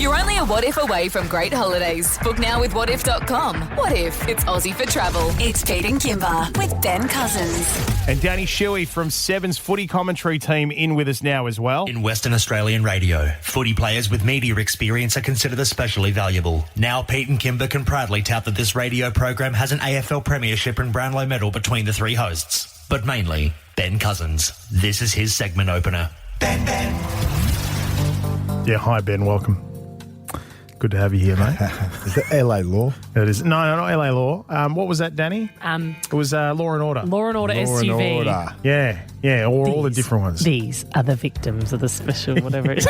You're only a what if away from great holidays. Book now with whatif.com. What if it's Aussie for travel? It's Pete and Kimber with Ben Cousins. And Dani Shuey from Seven's footy commentary team in with us now as well. In Western Australian radio, footy players with media experience are considered especially valuable. Now Pete and Kimber can proudly tout that this radio program has an AFL Premiership and Brownlow medal between the three hosts. But mainly, Ben Cousins. This is his segment opener. Ben. Yeah, hi Ben, welcome. Good to have you here, mate. Is that LA Law? It is. No, not LA Law. What was that, Dani? It was Law and Order. Law and Order Law SUV. and Order. Yeah, all the different ones. These are the victims of the special whatever it is.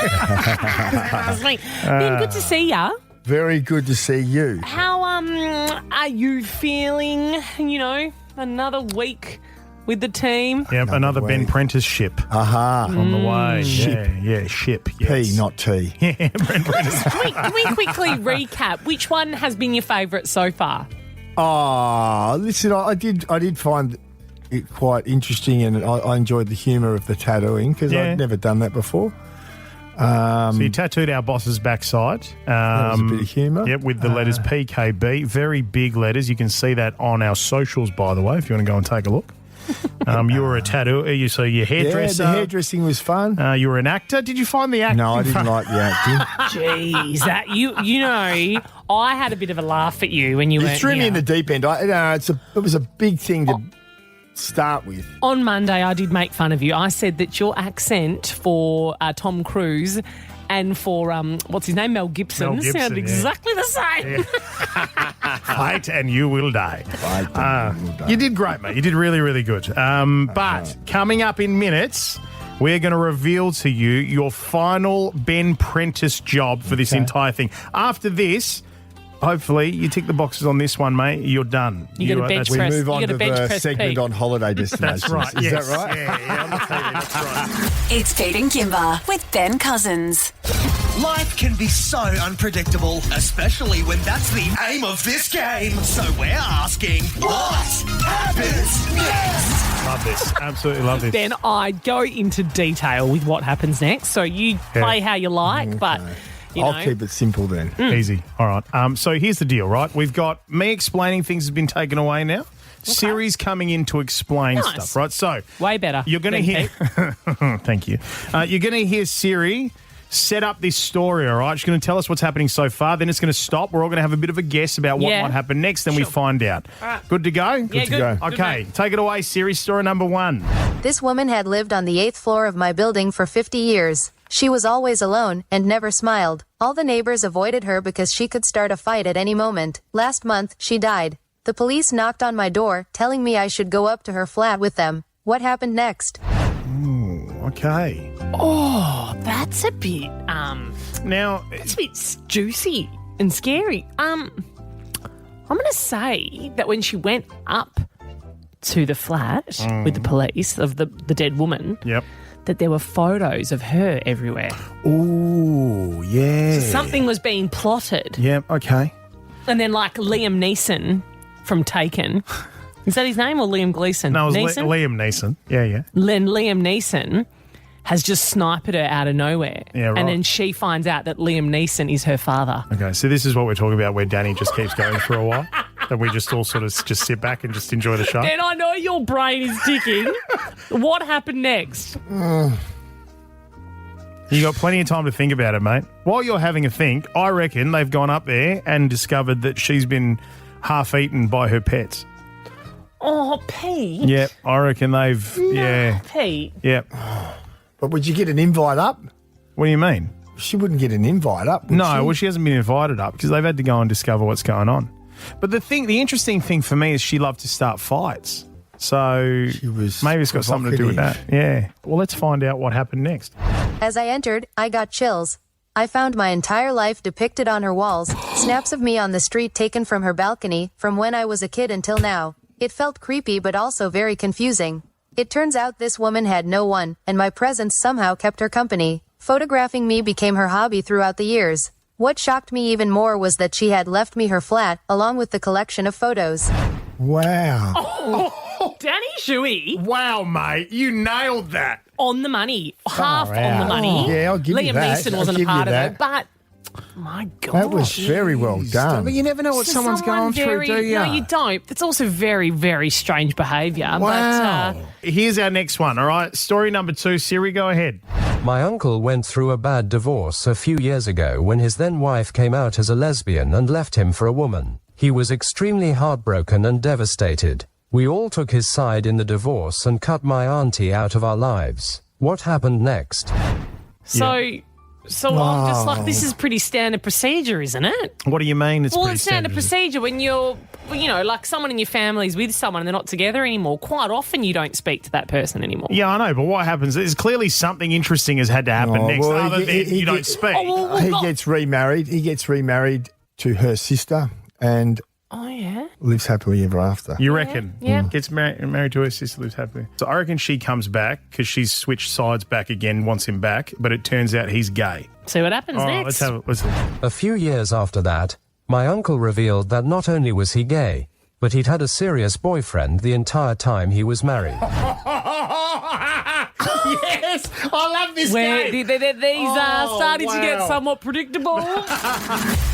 Ben, good to see ya. Very good to see you. How are you feeling? You know, another week with the team. Yep, another Ben-Prentice ship Aha. on the way. Ship. Yeah, ship. Yes. P, not T. Yeah, Ben-Prentice. Can we quickly recap? Which one has been your favourite so far? Oh, listen, I did find it quite interesting, and I enjoyed the humour of the tattooing because Yeah. I'd never done that before. So you tattooed our boss's backside. That was a bit of humour. Yep, with the letters PKB. Very big letters. You can see that on our socials, by the way, if you want to go and take a look. You were a tattooer, so your hairdresser. Yeah, the hairdressing was fun. You were an actor. Did you find the acting? No, I didn't like the acting. Jeez, that you know, I had a bit of a laugh at you when you You went. threw me in the deep end. It was a big thing to start with. On Monday, I did make fun of you. I said that your accent for Tom Cruise and for, what's his name, Mel Gibson, sounded exactly the same. Fight and you will die. You did great, mate. You did really, really good. But coming up in minutes, we're going to reveal to you your final Ben-Prentice job for this entire thing. After this, hopefully, you tick the boxes on this one, mate. You're done. You get a bench We press. move on you to get a bench the press segment Pete. on holiday destinations. That's right. Is yes. that right? Yeah, on the TV. That's right. It's Pete and Kimber with Ben Cousins. Life can be so unpredictable, especially when that's the aim of this game. So we're asking, what happens next? Love this. Absolutely love this. Then I go into detail with what happens next. So you play how you like, but you know. I'll keep it simple then. Easy. All right. So here's the deal, right? We've got me explaining things has been taken away now. Siri's coming in to explain Nice. stuff, right? So Way better. you're going to hear. Thank you. You're going to hear Siri set up this story, all right? She's going to tell us what's happening so far. Then it's going to stop. We're all going to have a bit of a guess about what Yeah. might happen next. Then we Sure. find out. All right. Good to go? Yeah, to go. Good, Okay, mate. take it away, Siri. Story number one. This woman had lived on the 8th floor of my building for 50 years. She was always alone and never smiled. All the neighbors avoided her because she could start a fight at any moment. Last month, she died. The police knocked on my door, telling me I should go up to her flat with them. What happened next? Okay. Oh, that's a bit Now, it's a bit juicy and scary. I'm going to say that when she went up to the flat with the police of the dead woman, yep. that there were photos of her everywhere. Ooh, yeah. Something was being plotted. Yep, okay. And then like Liam Neeson from Taken. Is that his name or Liam Gleeson? No, it was Neeson? Liam Neeson. Yeah. Then Liam Neeson has just sniped her out of nowhere. Yeah, right. And then she finds out that Liam Neeson is her father. Okay, so this is what we're talking about where Dani just keeps going for a while. And we just all sort of just sit back and just enjoy the show. And I know your brain is ticking. What happened next? You got plenty of time to think about it, mate. While you're having a think, I reckon they've gone up there and discovered that she's been half eaten by her pets. Oh, Pete. Yep, I reckon they've... Yeah, Pete. yep. But would you get an invite up? What do you mean? She wouldn't get an invite up, would No, she? well, she hasn't been invited up because they've had to go and discover what's going on. But the interesting thing for me is she loved to start fights. So She was maybe it's got something to do with that. Yeah. Well, let's find out what happened next. As I entered, I got chills. I found my entire life depicted on her walls, snaps of me on the street taken from her balcony, from when I was a kid until now. It felt creepy but also very confusing. It turns out this woman had no one, and my presence somehow kept her company. Photographing me became her hobby throughout the years. What shocked me even more was that she had left me her flat, along with the collection of photos. Wow. Dani Shuey Wow, mate. You nailed that. on the money. Half Far on the out. money. Yeah, I'll give you Liam that. Neeson I'll wasn't a give you part of that. it. But My God. That was very well done. But you never know what someone's going through, do you? No, you don't. It's also very, very strange behaviour. Wow. But, Here's our next one, all right? Story number 2. Siri, go ahead. My uncle went through a bad divorce a few years ago when his then-wife came out as a lesbian and left him for a woman. He was extremely heartbroken and devastated. We all took his side in the divorce and cut my auntie out of our lives. What happened next? So I'm just like, this is pretty standard procedure, isn't it? What do you mean it's pretty It's standard procedure when you're, like someone in your family's with someone and they're not together anymore. Quite often you don't speak to that person anymore. Yeah, I know, but what happens? There's clearly something interesting has had to happen next, other than you don't speak. He gets remarried. He gets remarried to her sister and lives happily ever after. You reckon? Yeah. Gets married to her sister, lives happily. So I reckon she comes back because she's switched sides back again, wants him back, but it turns out he's gay. See what happens All right, next. let's have it. Listen. A few years after that, my uncle revealed that not only was he gay, but he'd had a serious boyfriend the entire time he was married. Yes, I love this game. These are starting to get somewhat predictable.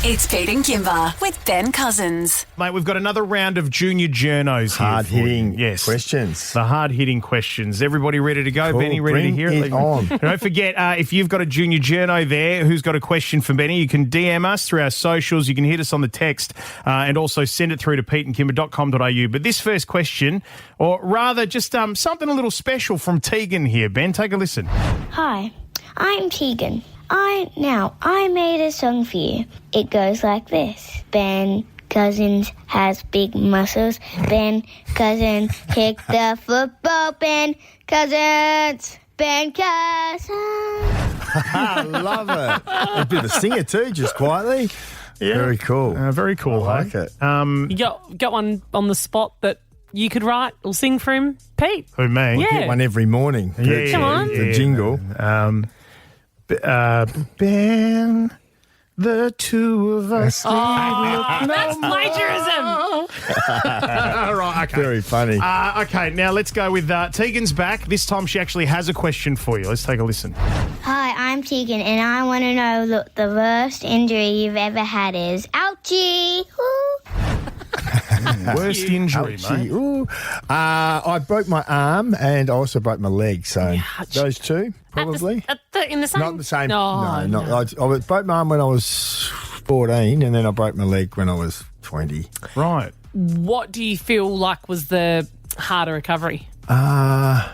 It's Pete and Kimber with Ben Cousins. Mate, we've got another round of junior journos here. Hard-hitting Yes. questions. The hard-hitting questions. Everybody ready to go? Cool. Benny, ready Bring to hear it on. Don't forget, if you've got a junior journo there who's got a question for Benny, you can DM us through our socials. You can hit us on the text and also send it through to peteandkimber.com.au. But this first question, or rather just something a little special from Tegan here. Ben, take a listen. Hi, I'm Tegan. I made a song for you. It goes like this. Ben Cousins has big muscles. Ben Cousins kick the football. Ben Cousins. Ben Cousins. I love it. A bit of a singer too, just quietly. Yeah. Very cool. Very cool. I like it. You got one on the spot that you could write or sing for him, Pete? Who, me? Yeah. Get one every morning. Yeah, Come on. The jingle. Ben, the two of us. That's plagiarism. Right, okay. Very funny. Okay, now let's go with Tegan's back. This time she actually has a question for you. Let's take a listen. Hi, I'm Tegan, and I want to know the worst injury you've ever had is. Ouchie! Worst injury, Ouchie. mate. Ooh. I broke my arm and I also broke my leg. So those two, probably. In the same? Not the same. No. I broke my arm when I was 14 and then I broke my leg when I was 20. Right. What do you feel like was the harder recovery? Uh,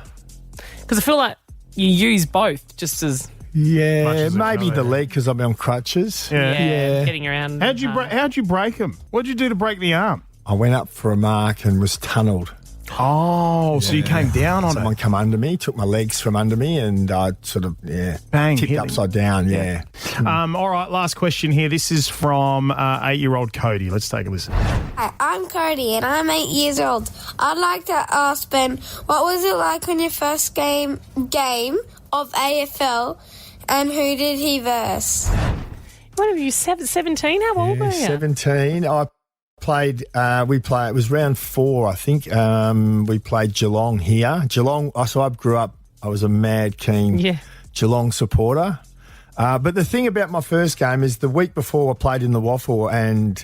Because I feel like you use both just as yeah, Much as maybe another, the leg because I'm on crutches. getting around. How'd you break him? What'd you do to break the arm? I went up for a mark and was tunnelled. Oh, so you came down on Someone it. come under me, took my legs from under me, and I sort of, Bang, tipped hit upside down, All right, last question here. This is from 8-year-old Cody. Let's take a listen. Hi, I'm Cody and I'm 8 years old. I'd like to ask Ben, what was it like on your first game of AFL and who did he verse? What are you, 17? How old were you? 17. I played, it was round 4, I think. We played Geelong here. Geelong, so I grew up, I was a mad keen Geelong supporter. But the thing about my first game is the week before I played in the Waffle and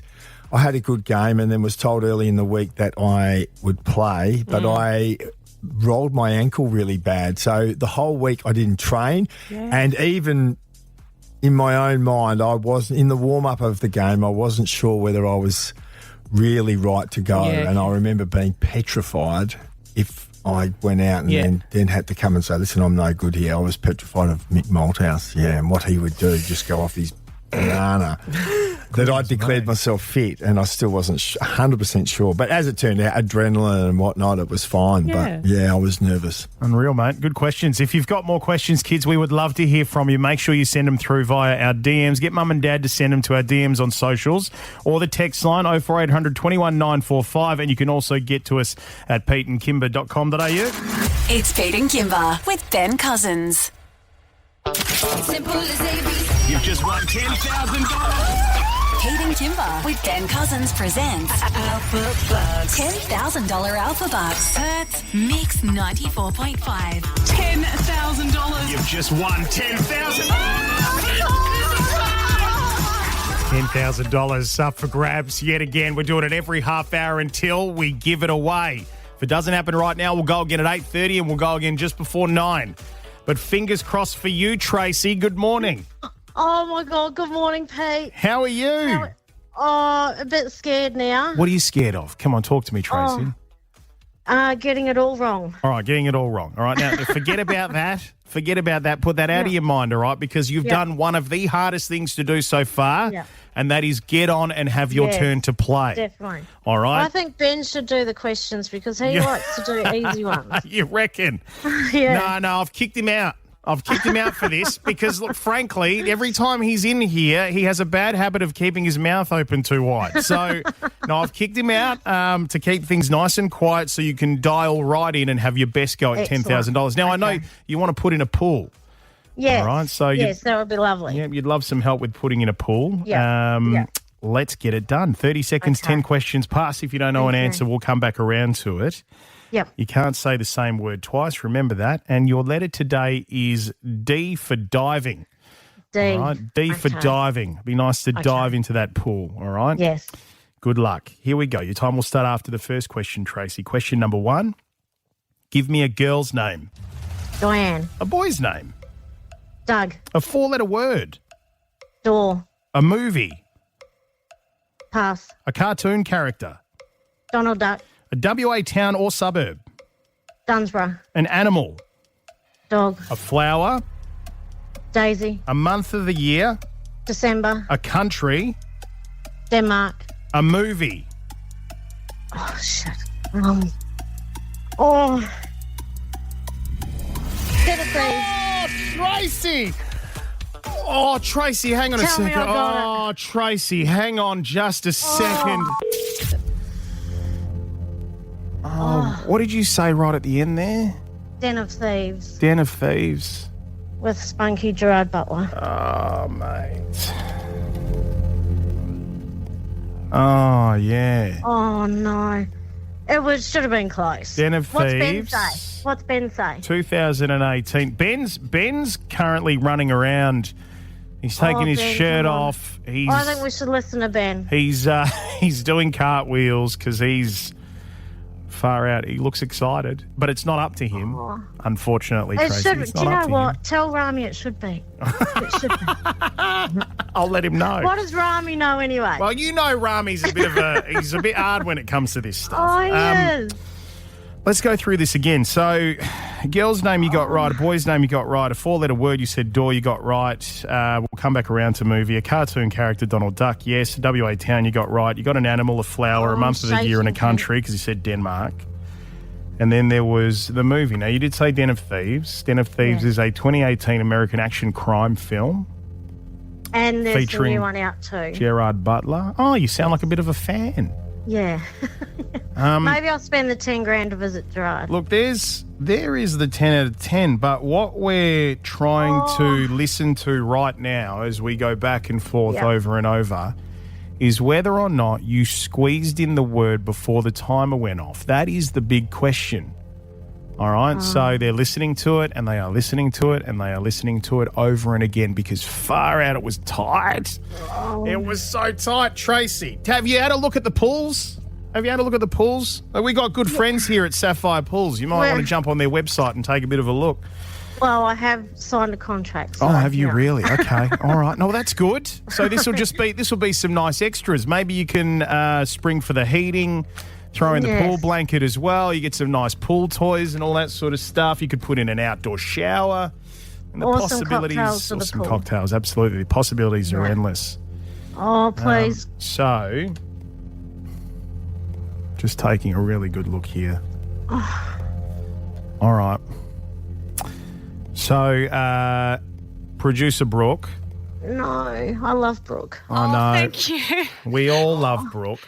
I had a good game and then was told early in the week that I would play, but I rolled my ankle really bad. So the whole week I didn't train and even in my own mind, I wasn't in the warm-up of the game, I wasn't sure whether I was really right to go. And I remember being petrified if I went out and then had to come and say, listen, I'm no good here. I was petrified of Mick Malthouse, and what he would do, just go off his banana. That I declared myself fit and I still wasn't 100% sure. But as it turned out, adrenaline and whatnot, it was fine. But, I was nervous. Unreal, mate. Good questions. If you've got more questions, kids, we would love to hear from you. Make sure you send them through via our DMs. Get mum and dad to send them to our DMs on socials or the text line 04800 21 945. And you can also get to us at peteandkimber.com.au. It's Pete and Kimber with Ben Cousins. Simple as ABC. You've just won $10,000. Pete and Kimber with Ben Cousins presents Alphabucks. $10,000 Alphabucks. Perth Mix 94.5. $10,000. You've just won $10,000. $10,000 up for grabs yet again. We're doing it every half hour until we give it away. If it doesn't happen right now, we'll go again at 8:30 and we'll go again just before 9. But fingers crossed for you, Tracy. Good morning. Oh, my God. Good morning, Pete. How are you? A bit scared now. What are you scared of? Come on, talk to me, Tracy. Getting it all wrong. All right, getting it all wrong. All right, now forget about that. Forget about that. Put that out of your mind, all right, because you've done one of the hardest things to do so far, and that is get on and have your turn to play. Definitely. All right? I think Ben should do the questions because he likes to do easy ones. You reckon? Yeah. No, I've kicked him out. I've kicked him out for this because, look, frankly, every time he's in here, he has a bad habit of keeping his mouth open too wide. So, no, I've kicked him out to keep things nice and quiet so you can dial right in and have your best go at $10,000. Now, I know you want to put in a pool. Yes. All right? So yes, that would be lovely. Yeah, you'd love some help with putting in a pool. Yeah. Let's get it done. 30 seconds, 10 questions. Pass if you don't know an answer. We'll come back around to it. Yep. You can't say the same word twice. Remember that. And your letter today is D for diving. D. All right? D for diving. Be nice to dive into that pool. All right? Yes. Good luck. Here we go. Your time will start after the first question, Tracy. Question number 1. Give me a girl's name. Diane. A boy's name. Doug. A 4-letter word. Door. A movie. Pass. A cartoon character. Donald Duck. A WA town or suburb. Dunsborough. An animal. Dog. A flower. Daisy. A month of the year. December. A country. Denmark. A movie. Oh, shit. Tracy! Oh, Tracy, hang on a second. Oh, Tracy, hang on just a second. Oh, what did you say right at the end there? Den of Thieves. Den of Thieves. With Spunky Gerard Butler. Oh, mate. Oh, yeah. Oh, no. It should have been close. Den of Thieves. What's Ben say? 2018. Ben's currently running around. He's taking his shirt off. I think we should listen to Ben. He's doing cartwheels because he's far out. He looks excited, but it's not up to him, unfortunately, Tracy. It's not do you up know to what? him. Tell Rami it should be. It should be. I'll let him know. What does Rami know anyway? Well, you know Rami's he's a bit hard when it comes to this stuff. Oh, he is. Let's go through this again. So, a girl's name you got right, a boy's name you got right, a 4-letter word you said door you got right. We'll come back around to movie. A cartoon character, Donald Duck, yes. A WA town you got right. You got an animal, a flower, a month of the year, and a country because you said Denmark. And then there was the movie. Now, you did say Den of Thieves. Den of Thieves is a 2018 American action crime film. And there's featuring a new one out too. Gerard Butler. Oh, you sound like a bit of a fan. Yeah. Maybe I'll spend the 10 grand to visit Gerard. Look, there is the 10 out of 10, but what we're trying to listen to right now as we go back and forth over and over is whether or not you squeezed in the word before the timer went off. That is the big question. All right, so they're listening to it and they are listening to it and they are listening to it over and again because far out it was tight. It was so tight, Tracy. Have you had a look at the pools? We got good friends here at Sapphire Pools. You might want to jump on their website and take a bit of a look. Well, I have signed a contract. So, have you really? Okay, all right. No, that's good. So this will be some nice extras. Maybe you can spring for the heating. Throw in the pool blanket as well. You get some nice pool toys and all that sort of stuff. You could put in an outdoor shower. And the possibilities, cocktails for the some pool. cocktails, absolutely. The possibilities are endless. Oh, please. So, just taking a really good look here. All right. So, producer Brooke. No, I love Brooke. I know. Thank you. We all love Brooke.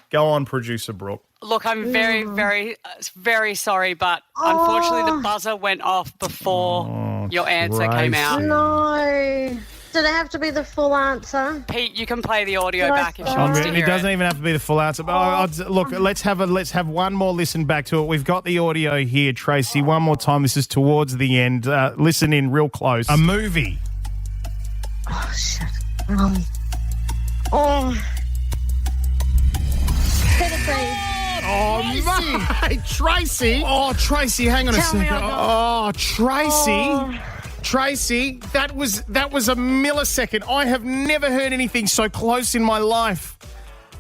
Go on, producer Brooke. Look, I'm very, very, very sorry, but unfortunately the buzzer went off before your answer came out. No. Did it have to be the full answer? Pete, you can play the audio back if she wants to It hear doesn't even have to be the full answer. But look, let's have one more listen back to it. We've got the audio here, Tracy. One more time. This is towards the end. Listen in real close. A movie. Oh, shit. Oh, mate, Tracy. Oh, Tracy, hang on a second. Oh, Tracy. Tracy, that was a millisecond. I have never heard anything so close in my life.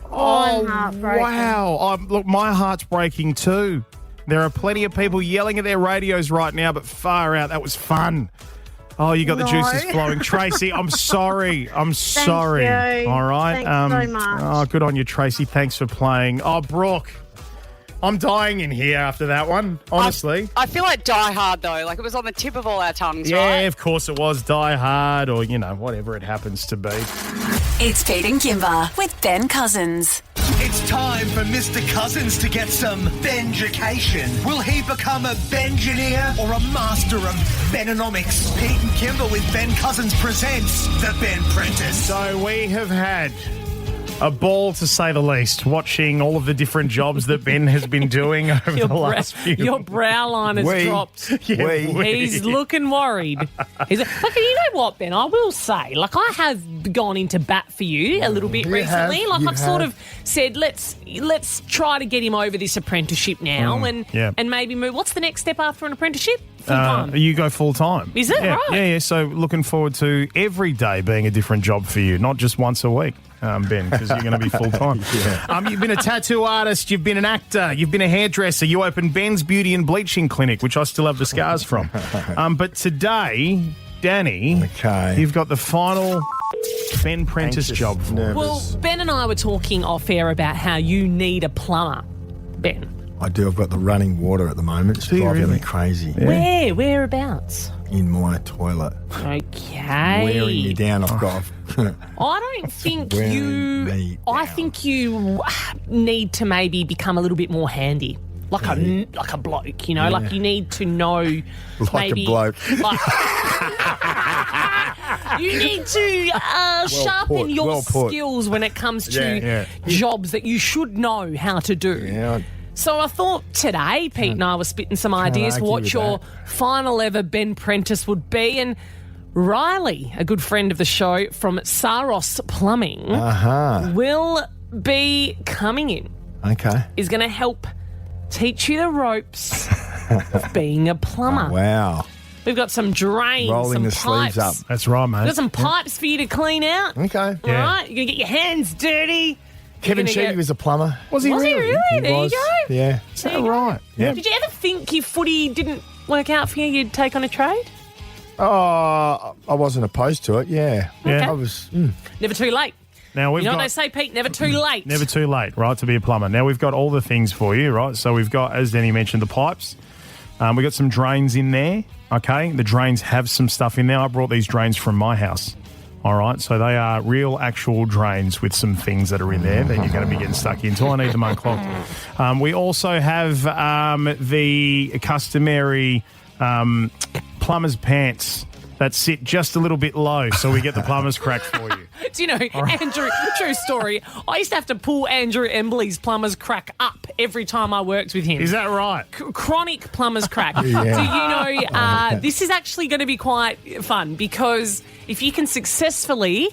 Oh, wow. Look, my heart's breaking too. There are plenty of people yelling at their radios right now, but far out, that was fun. Oh, you got the juices flowing. Tracy, I'm sorry. I'm sorry. You. All right. Thanks very much. Oh, good on you, Tracy. Thanks for playing. Oh, Brooke, I'm dying in here after that one, honestly. I feel like Die Hard, though. Like, it was on the tip of all our tongues, Yeah, right? of course it was. Die Hard or, whatever it happens to be. It's Pete and Kimber with Ben Cousins. It's time for Mr. Cousins to get some Benjication. Will he become a Bengineer or a master of Benomics? Pete and Kimber with Ben Cousins presents the Ben-Prentice. So we have had a ball, to say the least, watching all of the different jobs that Ben has been doing over the last few. Your brow line has dropped. He's looking worried. He's like, you know what, Ben? I will say, I have gone into bat for you a little bit recently. I've sort of said, let's try to get him over this apprenticeship now, and maybe move. What's the next step after an apprenticeship? Full time. You go full time. Is it right? Yeah. So looking forward to every day being a different job for you, not just once a week. Ben, because you're going to be full-time. You've been a tattoo artist, you've been an actor, you've been a hairdresser, you opened Ben's Beauty and Bleaching Clinic, which I still have the scars from. But today, Dani, you've got the final Ben-Prentice job for us. Well, Ben and I were talking off-air about how you need a plumber, Ben. I do. I've got the running water at the moment. It's driving me crazy. Yeah. Whereabouts? In my toilet. Okay. Wearing me down. I don't think I think you need to maybe become a little bit more handy. Like a bloke, like you need to know a bloke. You need to sharpen your skills when it comes to jobs that you should know how to do. Yeah. So I thought today, Pete and I were spitting some ideas for what your final ever Ben-Prentice would be. And Riley, a good friend of the show from Saros Plumbing, will be coming in. Okay. Is going to help teach you the ropes of being a plumber. Oh, wow. We've got some drains, rolling some the pipes. sleeves up. That's right, mate. We've got some pipes for you to clean out. Okay. All right? You're going to get your hands dirty. Kevin Sheedy was a plumber. Was he really? There you go. Yeah. Is that right? Yeah. Did you ever think if footy didn't work out for you, you'd take on a trade? Oh, I wasn't opposed to it, yeah. Okay. I was... Never too late. Now we've You know got, what they say, Pete? Never too late. Never too late, right, to be a plumber. Now we've got all the things for you, right? So we've got, as Danny mentioned, the pipes. We've got some drains in there, okay? The drains have some stuff in there. I brought these drains from my house. All right, so they are real, actual drains with some things that are in there that you're going to be getting stuck into. I need them unclogged. We also have the customary plumber's pants that sit just a little bit low, so we get the plumber's crack for you. Do you know, Andrew, true story, I used to have to pull Andrew Embley's plumber's crack up every time I worked with him. Is that right? Chronic plumber's crack. Do you know, this is actually going to be quite fun because if you can successfully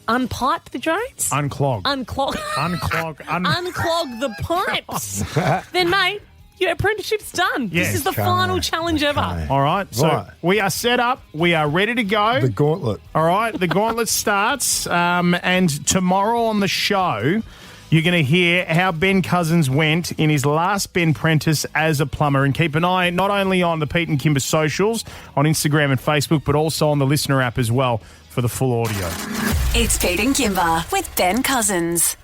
unpipe the drains. Unclog the pipes. Then, mate, your apprenticeship's done. Yes. This is the final challenge ever. All right, so we are set up. We are ready to go. The gauntlet. All right, the gauntlet starts. And tomorrow on the show, you're going to hear how Ben Cousins went in his last Ben-Prentice as a plumber. And keep an eye not only on the Pete and Kimber socials, on Instagram and Facebook, but also on the listener app as well for the full audio. It's Pete and Kimber with Ben Cousins.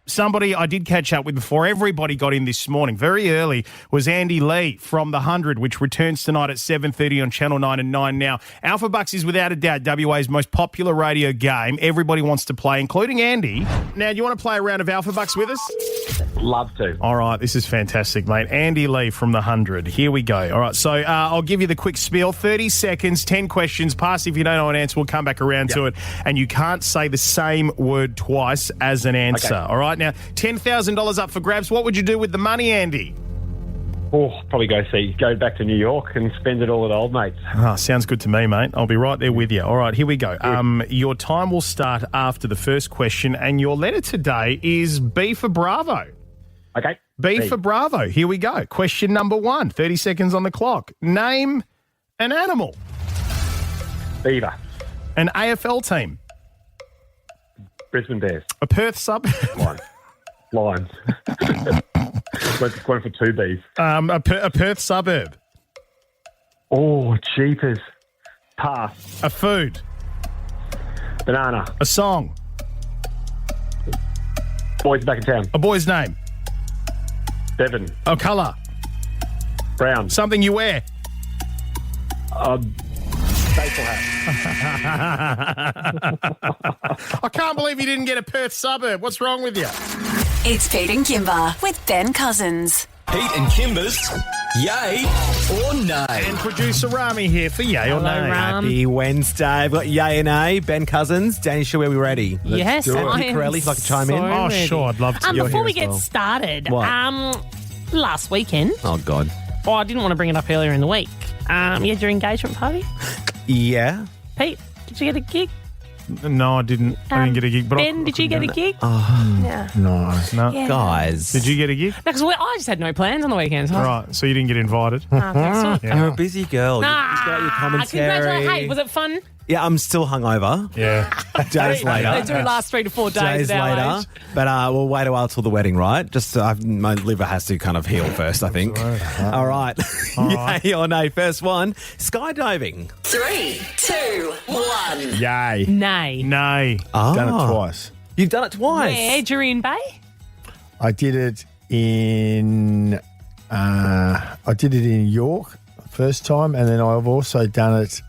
Somebody I did catch up with before everybody got in this morning, very early, was Andy Lee from The 100, which returns tonight at 7:30 on Channel 9 and 9 Now. Alphabucks is without a doubt WA's most popular radio game. Everybody wants to play, including Andy. Now, do you want to play a round of Alphabucks with us? Love to. All right, this is fantastic, mate. Andy Lee from The 100. Here we go. All right, so I'll give you the quick spiel. 30 seconds, 10 questions. Pass if you don't know an answer. We'll come back around to it. And you can't say the same word twice as an answer. Okay. All right, now, $10,000 up for grabs. What would you do with the money, Andy? Probably go back to New York and spend it all with old mates. Oh, sounds good to me, mate. I'll be right there with you. All right, here we go. Your time will start after the first question, and your letter today is B for Bravo. Okay. B for Bravo. Here we go. Question number 1. 30 seconds on the clock. Name an animal. Beaver. An AFL team. Brisbane Bears. A Perth suburb. Lions. Went for 2 Bs. A Perth suburb. Oh, jeepers. Pass. A food. Banana. A song. Boys back in town. A boy's name. Devon. A colour. Brown. Something you wear. Baseball hat. I can't believe you didn't get a Perth suburb. What's wrong with you? It's Pete and Kimber with Ben Cousins. Pete and Kimber's Yay or Nay. And producer Rami here for Yay or Nay. Happy Wednesday. I've got Yay and Nay. Ben Cousins, Dani, Shuey, are we ready? Yes, I am. Corelli, if I could chime in. Oh, ready. sure, I'd love to. Before we get started, What? last weekend, Oh, God. I didn't want to bring it up earlier in the week. You had your engagement party? Yeah. Pete, did you get a gig? No, I didn't. I didn't get a gig. But Ben, did you get a gig? No. No. Yeah. Guys. Did you get a gig? No, because I just had no plans on the weekends. Right, so you didn't get invited. Thanks. You're a busy girl. Nah, You've got your commentary. congratulations. Hey, was it fun? Yeah, I'm still hungover. Yeah. Days later. They do last 3 to 4 days. Days at our later. age. But we'll wait a while till the wedding, right? Just my liver has to kind of heal first, I think. All right. Yay or nay? First one, skydiving. 3, 2, 1. Yay. Nay. Nay. Done it twice. You've done it twice. Where? Jurien Bay? I did it in York first time, and then I've also done it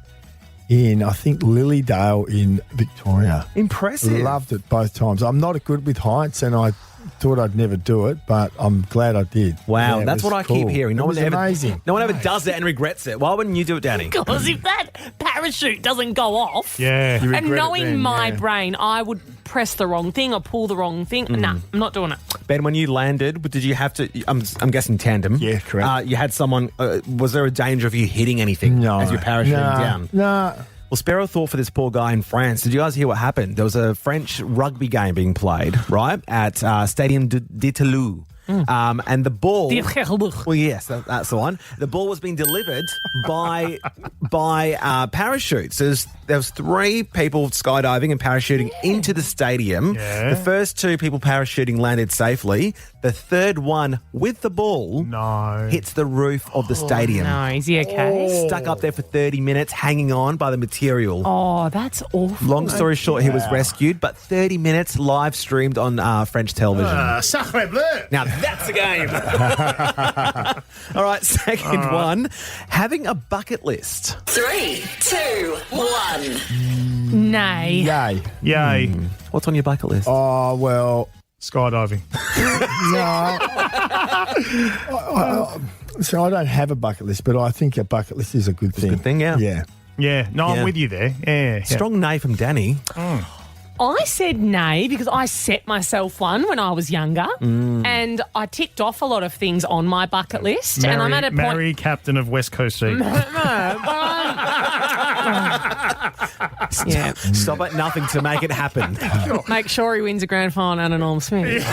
in, I think, Lilydale in Victoria. Impressive. Loved it both times. I'm not good with heights, and I thought I'd never do it, but I'm glad I did. Wow, Yeah, it that's was what I cool. keep hearing. It was amazing. No one ever does it and regrets it. Why wouldn't you do it, Dani? Because if that parachute doesn't go off, Yeah. You and regret it knowing then, my yeah. brain, I would press the wrong thing or pull the wrong thing. Nah, I'm not doing it. Ben, when you landed, did you have to, I'm guessing tandem. Yeah, correct. You had someone, was there a danger of you hitting anything as you're parachuting down? No. Well, spare a thought for this poor guy in France. Did you guys hear what happened? There was a French rugby game being played, right, at Stadium de Toulouse. And the ball... Well, yes, that's the one. The ball was being delivered by parachutes. There was 3 people skydiving and parachuting into the stadium. Yeah. The first 2 people parachuting landed safely. The third one with the ball hits the roof of the stadium. No, is he okay? Stuck up there for 30 minutes, hanging on by the material. Oh, that's awful. Long story short, he was rescued, but 30 minutes live streamed on French television. Sacre bleu. Now that's a game. All right, second one. Having a bucket list. 3, 2, 1. Nay. Yay. Yay. What's on your bucket list? Oh, well, Skydiving. so I don't have a bucket list, but I think a bucket list is a good thing. Good thing, yeah. Yeah. Yeah. No, Yeah. I'm with you there. Yeah. Strong nay from Dani. I said nay because I set myself one when I was younger and I ticked off a lot of things on my bucket list. and I'm at a point... Marry captain of West Coast Eagles. Yeah. Stop at nothing to make it happen. Make sure he wins a grand final and an Norm Smith.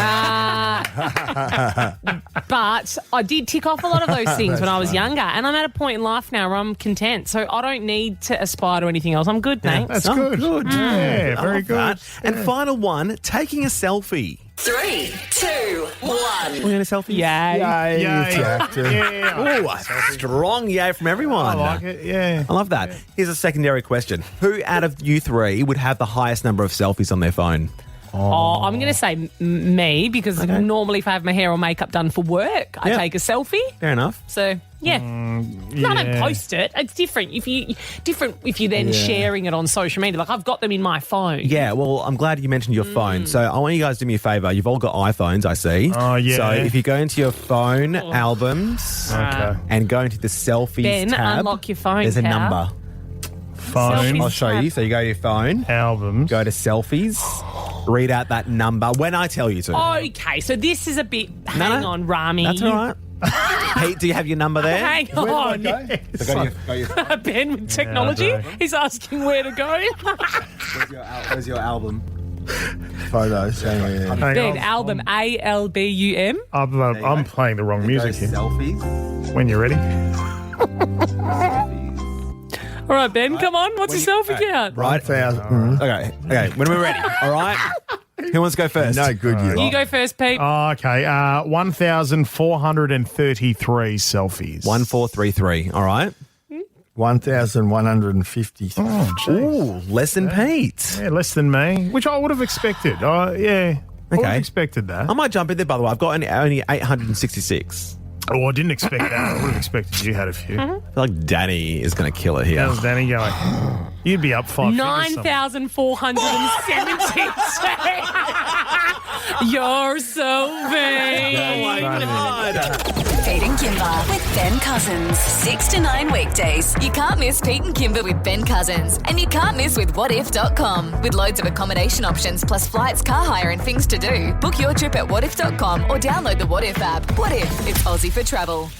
But I did tick off a lot of those things when I was younger, and I'm at a point in life now where I'm content. So I don't need to aspire to anything else. I'm good, thanks. That's good. Yeah, very good. That. And final one, taking a selfie. 3, 2, 1. We're going to selfie? Yay. Yay. Yay. You have to. Yeah. Oh, a strong yay from everyone. I like it. Yeah. I love that. Here's a secondary question. Who out of you 3 would have the highest number of selfies on their phone? Oh, I'm going to say me because normally if I have my hair or makeup done for work, I take a selfie. Fair enough. So, yeah. No, I don't post it. It's different if you're then sharing it on social media. Like, I've got them in my phone. Yeah, well, I'm glad you mentioned your phone. So I want you guys to do me a favour. You've all got iPhones, I see. Oh, yeah. So if you go into your phone albums and go into the selfies Ben, tab, unlock your phone, there's a pal. number. Phone. Selfies I'll show you. So you go to your phone, Albums. go to selfies, read out that number when I tell you to. Okay, so this is a bit... Hang no. on, Rami. That's all right. Pete, do you have your number there? Hang on. Ben with technology is asking where to go. Where's your album? Photos. Ben, album ALBUM. I'm playing the wrong music here. Selfies. When you're ready. All right, Ben, come on. What's your selfie count? Right. 1,000. Okay. When we're ready. All right. Who wants to go first? No good, You go first, Pete. Okay. 1,433 selfies. 1433. All right. 1,150. Oh, geez. Ooh, less than Pete. Yeah, less than me, which I would have expected. I would have expected that. I might jump in there, by the way. I've got only 866. Oh, I didn't expect that. I would have expected you had a few. I feel like Dani is going to kill it here. How's Dani going? You'd be up 5 9,470. You're so vain. Oh, my God. Pete and Kimber with Ben Cousins. 6 to 9 weekdays. You can't miss Pete and Kimber with Ben Cousins. And you can't miss with whatif.com. With loads of accommodation options plus flights, car hire and things to do. Book your trip at whatif.com or download the What If app. What if it's Aussie for travel?